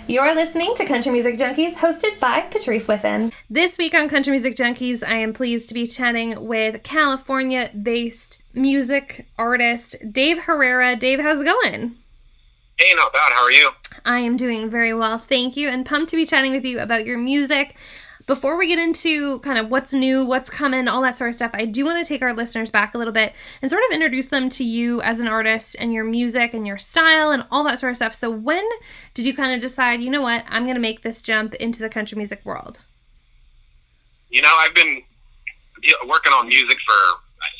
You're listening to Country Music Junkies, hosted by Patrice Whiffen. This week on Country Music Junkies, I am pleased to be chatting with California-based music artist Dave Herrera. Dave, how's it going? Hey, not bad. How are you? I am doing very well, thank you, and pumped to be chatting with you about your music. Before we get into kind of what's new, what's coming, all that sort of stuff, I do want to take our listeners back a little bit and sort of introduce them to you as an artist and your music and your style and all that sort of stuff. So when did you kind of decide, you know what, I'm going to make this jump into the country music world? You know, I've been working on music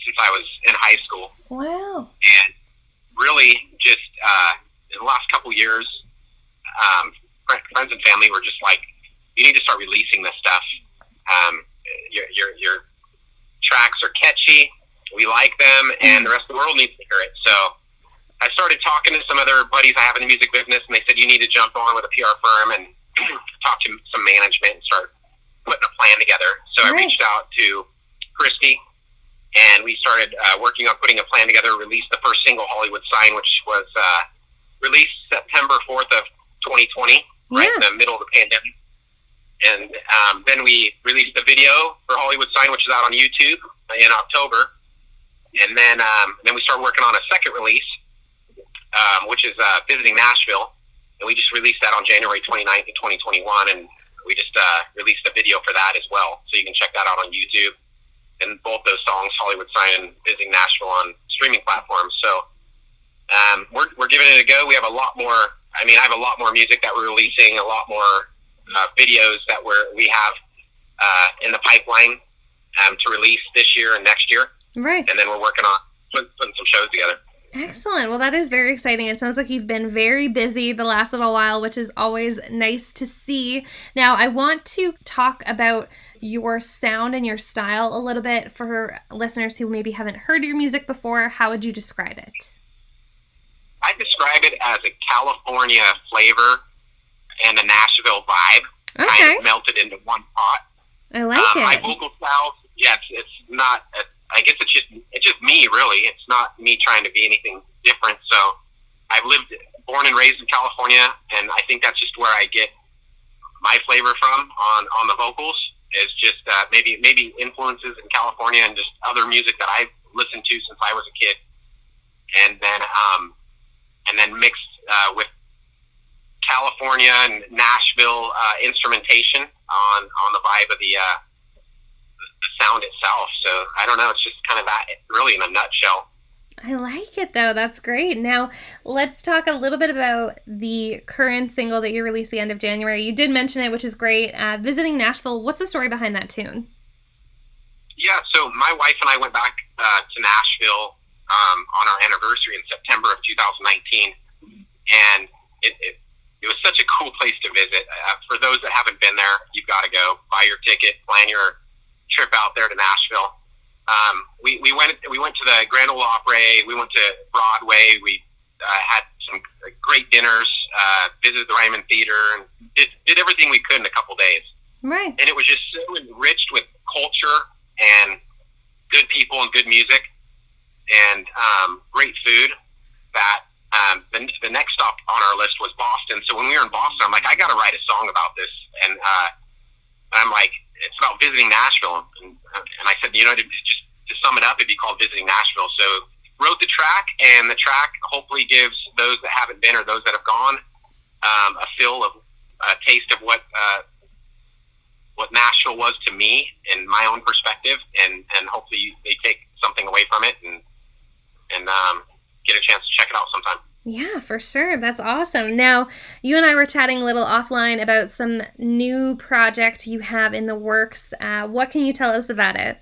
since I was in high school. Wow. And really just in the last couple years, friends and family were just like, you need to start releasing this stuff. Your tracks are catchy. We like them, and the rest of the world needs to hear it. So I started talking to some other buddies I have in the music business, and they said, you need to jump on with a PR firm and talk to some management and start putting a plan together. So I reached out to Christy, and we started working on putting a plan together, released the first single, Hollywood Sign, which was released September 4th of 2020, right in the middle of the pandemic. And then we released the video for Hollywood Sign, which is out on YouTube in October. And then we started working on a second release, which is Visiting Nashville. And we just released that on January 29th of 2021. And we just released a video for that as well. So you can check that out on YouTube. And both those songs, Hollywood Sign and Visiting Nashville, on streaming platforms. So we're giving it a go. We have a lot more. I have a lot more music that we're releasing, a lot more videos that we have in the pipeline to release this year and next year. Right. And then we're working on putting some shows together. Excellent. Well, that is very exciting. It sounds like you've been very busy the last little while, which is always nice to see. Now, I want to talk about your sound and your style a little bit for listeners who maybe haven't heard your music before. How would you describe it? I describe it as a California flavor and a Nashville vibe, kind of melted into one pot. I like it. My vocal style, it's not. I guess it's just me, really. It's not me trying to be anything different. So I've born and raised in California, and I think that's just where I get my flavor from on the vocals. Is just maybe influences in California and just other music that I've listened to since I was a kid, and then mixed with California and Nashville instrumentation on the vibe of the sound itself. So I don't know, it's just kind of that really in a nutshell. I like it though. That's great. Now let's talk a little bit about the current single that you released the end of January. You did mention it, which is great. Visiting Nashville. What's the story behind that tune? Yeah, so my wife and I went back to Nashville on our anniversary in September of 2019, and it was such a cool place to visit. For those that haven't been there, you've got to go. Buy your ticket, plan your trip out there to Nashville. We went to the Grand Ole Opry. We went to Broadway. We had some great dinners. Visited the Ryman Theater, and did everything we could in a couple days. Right. And it was just so enriched with culture and good people and good music and great food that. The next stop on our list was Boston. So when we were in Boston, I'm like, I got to write a song about this. And I'm like, it's about visiting Nashville. And I said, just to sum it up, it'd be called Visiting Nashville. So wrote the track, and the track hopefully gives those that haven't been or those that have gone a taste of what Nashville was to me in my own perspective, and hopefully they take something away from it and get a chance to check it out sometime. Yeah, for sure. That's awesome. Now, you and I were chatting a little offline about some new project you have in the works. What can you tell us about it?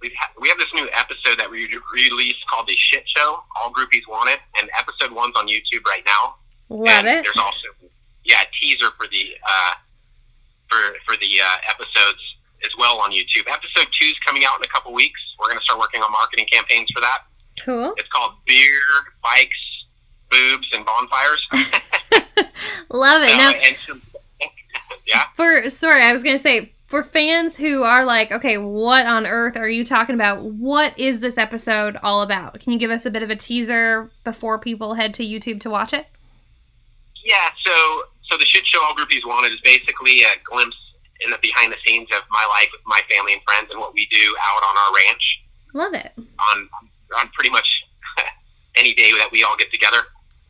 We have this new episode that we released called The Shit Show, All Groupies Want It, and episode 1's on YouTube right now. Love it. There's also a teaser for the episodes as well on YouTube. Episode 2's coming out in a couple weeks. We're going to start working on marketing campaigns for that. Cool. It's called Beer, Bikes, Boobs, and Bonfires. Love it. Now, yeah. I was going to say, for fans who are like, okay, what on earth are you talking about? What is this episode all about? Can you give us a bit of a teaser before people head to YouTube to watch it? Yeah, so the Shit Show All Groupies Wanted is basically a glimpse in the behind the scenes of my life with my family and friends and what we do out on our ranch. Love it. On pretty much any day that we all get together.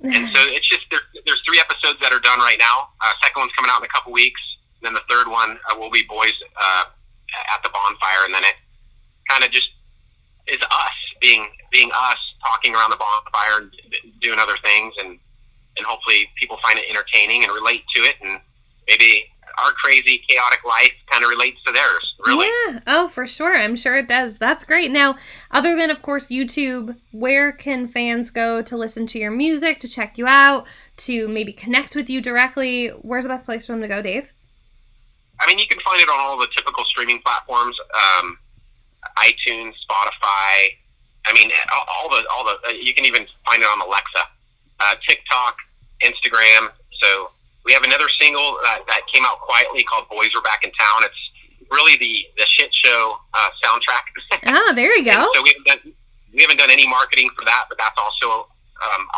And so it's just, there's 3 episodes that are done right now. Second one's coming out in a couple weeks. Then the third one will be boys at the bonfire. And then it kind of just is us being us, talking around the bonfire and doing other things. And hopefully people find it entertaining and relate to it. And maybe our crazy, chaotic life kind of relates to theirs, really. Yeah. Oh, for sure. I'm sure it does. That's great. Now, other than, of course, YouTube, where can fans go to listen to your music, to check you out, to maybe connect with you directly? Where's the best place for them to go, Dave? I mean, you can find it on all the typical streaming platforms, iTunes, Spotify. I mean, all the you can even find it on Alexa, TikTok, Instagram. So we have another single that came out quietly called "Boys Were Back in Town." It's really the shit show soundtrack. Ah, there you go. And so we haven't done any marketing for that, but that's also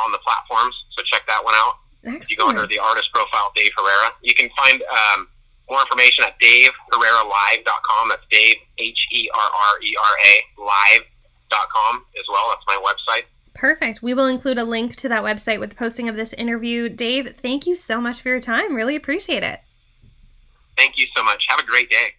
on the platforms. So check that one out. Excellent. If you go under the artist profile, Dave Herrera, you can find more information at DaveHerreraLive.com. That's Dave Herrera live.com as well. That's my website. Perfect. We will include a link to that website with the posting of this interview. Dave, thank you so much for your time. Really appreciate it. Thank you so much. Have a great day.